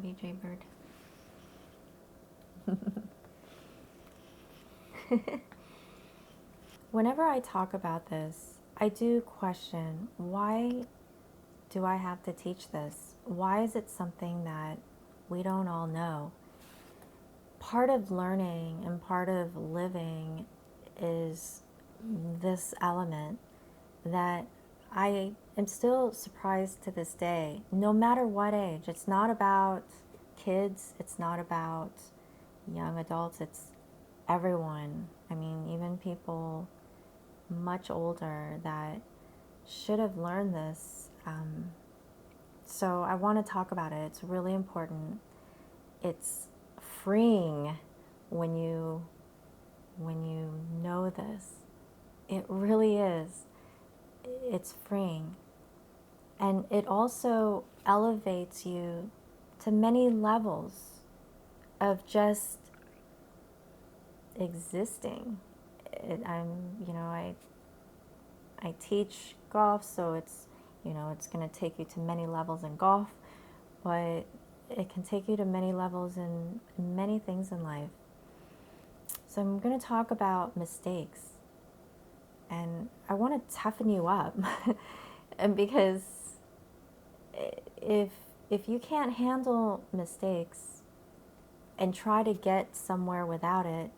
you, Jaybird. Whenever I talk about this, I do question, why do I have to teach this? Why is it something that we don't all know? Part of learning and part of living is this element that I am still surprised to this day, no matter what age. It's not about kids, it's not about young adults, it's everyone. I mean, even people much older that should have learned this. So I want to talk about it. It's really important. It's freeing when you know this. It really is. It's freeing. And it also elevates you to many levels of just existing. I teach golf, so it's going to take you to many levels in golf, but it can take you to many levels in many things in life. So I'm going to talk about mistakes, and I want to toughen you up, and because if you can't handle mistakes and try to get somewhere without it,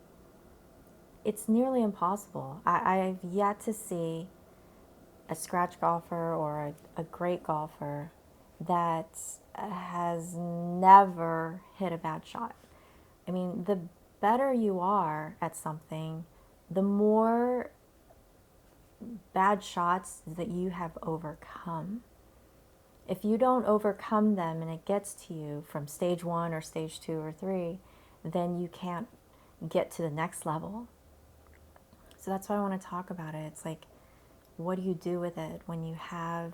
it's nearly impossible. I've yet to see a scratch golfer or a great golfer that has never hit a bad shot. I mean, the better you are at something, the more bad shots that you have overcome. If you don't overcome them and it gets to you from stage 1 or stage 2 or 3, then you can't get to the next level. So that's why I want to talk about it. It's like, what do you do with it when you have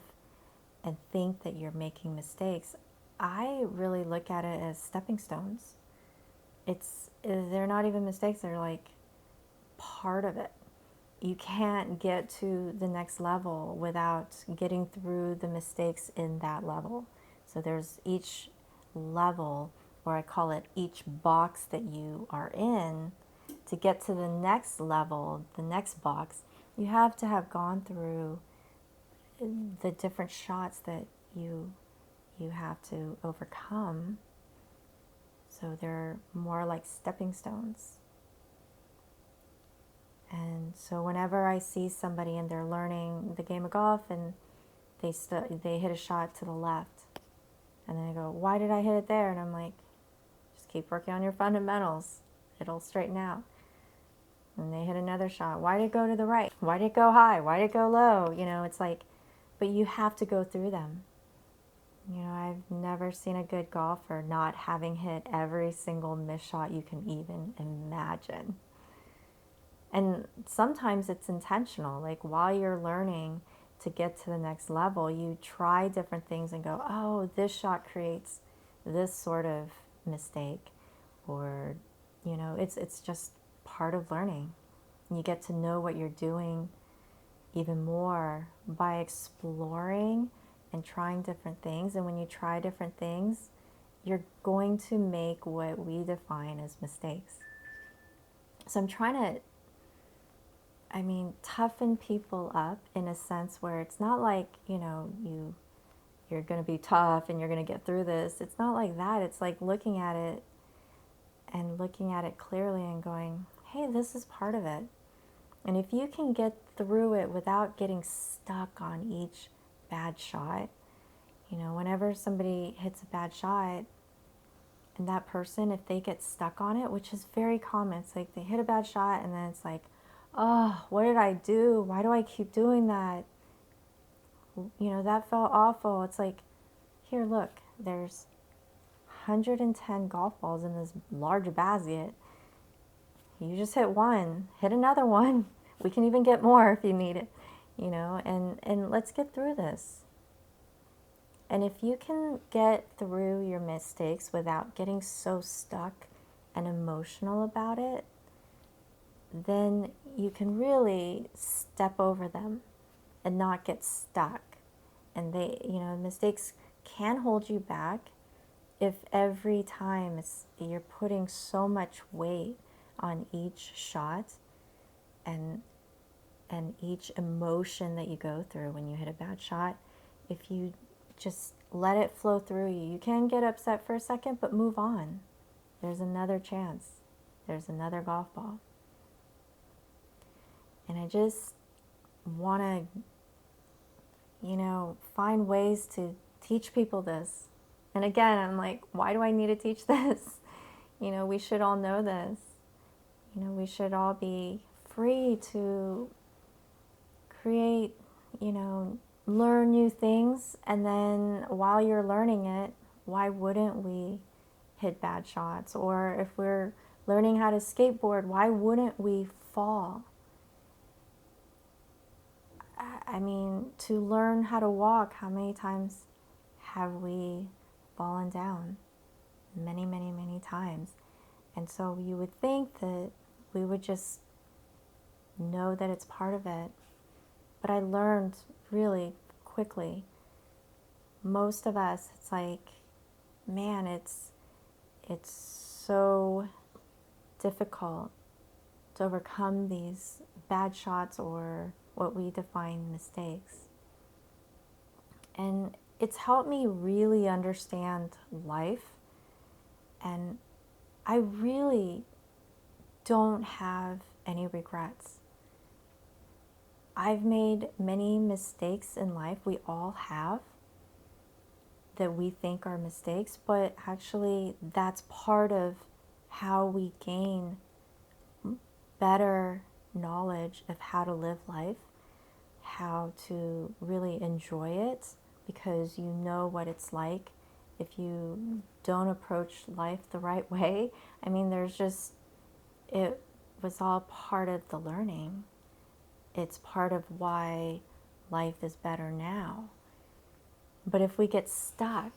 and think that you're making mistakes? I really look at it as stepping stones. They're not even mistakes, they're like part of it. You can't get to the next level without getting through the mistakes in that level. So there's each level, or I call it each box that you are in. To get to the next level, the next box, you have to have gone through the different shots that you have to overcome. So they're more like stepping stones. And so whenever I see somebody and they're learning the game of golf and they hit a shot to the left, and then I go, why did I hit it there? And I'm like, just keep working on your fundamentals. It'll straighten out. And they hit another shot. Why did it go to the right? Why did it go high? Why did it go low? It's like, but you have to go through them. I've never seen a good golfer not having hit every single missed shot you can even imagine. And sometimes it's intentional. Like while you're learning to get to the next level, you try different things and go, oh, this shot creates this sort of mistake. Or, it's just part of learning. You get to know what you're doing even more by exploring and trying different things. And when you try different things, you're going to make what we define as mistakes. So I'm trying to, toughen people up in a sense where it's not like, you're going to be tough and you're going to get through this. It's not like that. It's like looking at it and looking at it clearly and going, hey, this is part of it. And if you can get through it without getting stuck on each bad shot, whenever somebody hits a bad shot, and that person, if they get stuck on it, which is very common, it's like they hit a bad shot and then it's like, oh, what did I do? Why do I keep doing that? That felt awful. It's like, here, look, there's 110 golf balls in this large basket. You just hit one, hit another one. We can even get more if you need it, and let's get through this. And if you can get through your mistakes without getting so stuck and emotional about it, then you can really step over them and not get stuck. And mistakes can hold you back, if every time you're putting so much weight on each shot and each emotion that you go through when you hit a bad shot, if you just let it flow through you, you can get upset for a second, but move on. There's another chance. There's another golf ball. And I just want to, find ways to teach people this. And again, I'm like, why do I need to teach this? We should all know this. We should all be free to create, learn new things. And then while you're learning it, why wouldn't we hit bad shots? Or if we're learning how to skateboard, why wouldn't we fall? I mean, to learn how to walk, how many times have we fallen down? Many, many, many times. And so you would think that we would just know that it's part of it. But I learned really quickly, most of us, it's like, man, it's so difficult to overcome these bad shots or what we define mistakes. And it's helped me really understand life. And I really don't have any regrets. I've made many mistakes in life. We all have, that we think are mistakes, but actually that's part of how we gain better knowledge of how to live life, how to really enjoy it, because you know what it's like if you don't approach life the right way. I mean, it was all part of the learning. It's part of why life is better now. But if we get stuck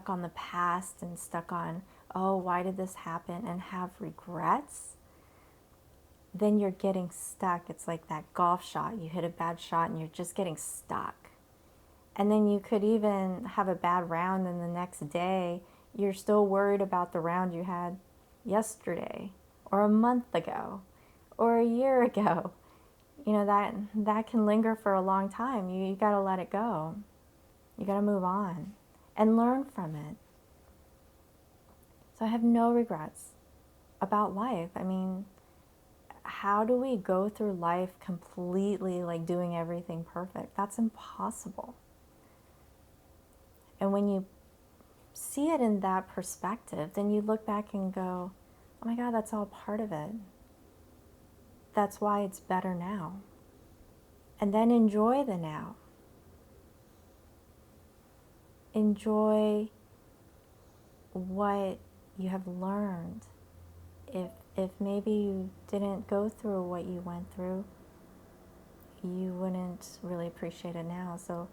on the past and stuck on, oh, why did this happen, and have regrets, then you're getting stuck. It's like that golf shot. You hit a bad shot and you're just getting stuck. And then you could even have a bad round, and the next day you're still worried about the round you had yesterday or a month ago or a year ago. That can linger for a long time. You got to let it go. You got to move on and learn from it. So I have no regrets about life. I mean, how do we go through life completely like doing everything perfect? That's impossible. And when you see it in that perspective, then you look back and go, oh my God, that's all part of it. That's why it's better now. And then enjoy the now. Enjoy what you have learned. If maybe you didn't go through what you went through, you wouldn't really appreciate it now. So,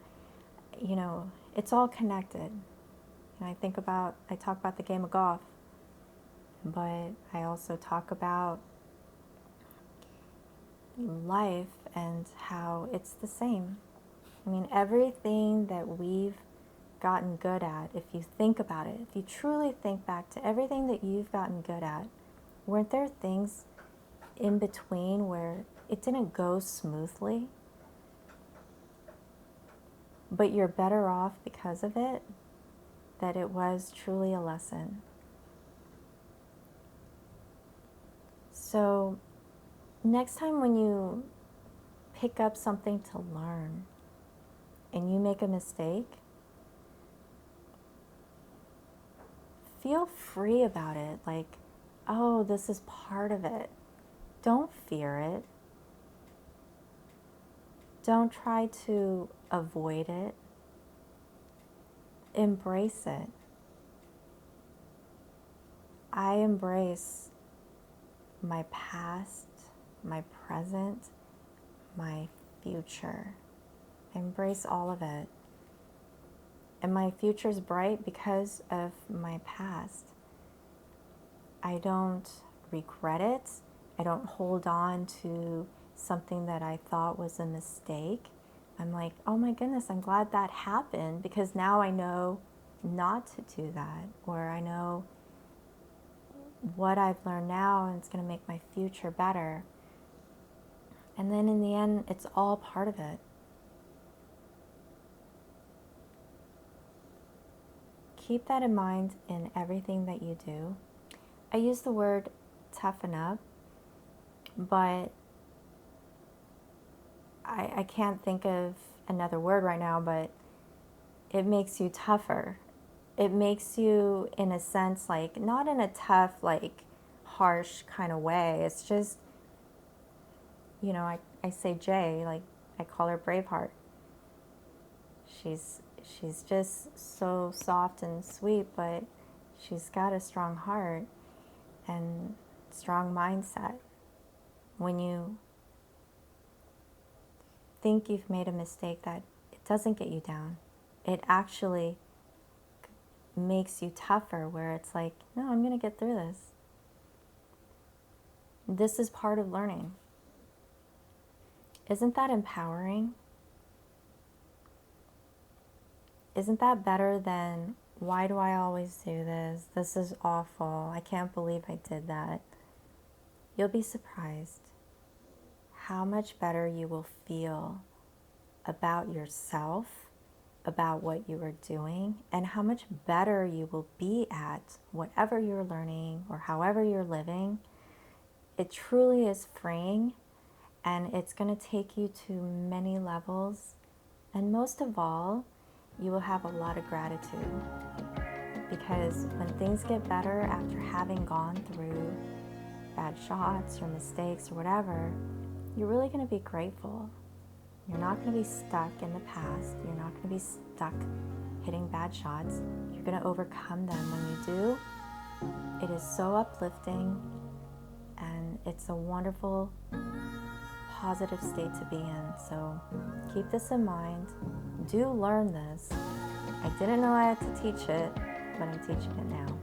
it's all connected. And I talk about the game of golf, but I also talk about life and how it's the same. I mean, everything that we've gotten good at, if you think about it, if you truly think back to everything that you've gotten good at, weren't there things in between where it didn't go smoothly, but you're better off because of it, that it was truly a lesson? So next time when you pick up something to learn and you make a mistake, feel free about it. Like, oh, this is part of it. Don't fear it. Don't try to avoid it. Embrace it. I embrace my past, my present, my future. I embrace all of it. And my future is bright because of my past. I don't regret it. I don't hold on to something that I thought was a mistake. I'm like, oh my goodness, I'm glad that happened, because now I know not to do that, or I know what I've learned now and it's going to make my future better. And then in the end, it's all part of it. Keep that in mind in everything that you do. I use the word toughen up, but I can't think of another word right now, but it makes you tougher. It makes you, in a sense, like, not in a tough, like, harsh kind of way. It's just, you know, I say Jay, like, I call her Braveheart. She's just so soft and sweet, but she's got a strong heart and strong mindset. When you think you've made a mistake, that it doesn't get you down. It actually makes you tougher, where it's like, no, I'm going to get through this. This is part of learning. Isn't that empowering? Isn't that better than, why do I always do this? This is awful. I can't believe I did that. You'll be surprised how much better you will feel about yourself, about what you are doing, and how much better you will be at whatever you're learning or however you're living. It truly is freeing, and it's going to take you to many levels. And most of all, you will have a lot of gratitude, because when things get better after having gone through bad shots or mistakes or whatever, you're really going to be grateful. You're not going to be stuck in the past. You're not going to be stuck hitting bad shots. You're going to overcome them. When you do, it is so uplifting, and it's a wonderful, positive state to be in. So keep this in mind. Do learn this. I didn't know I had to teach it, but I'm teaching it now.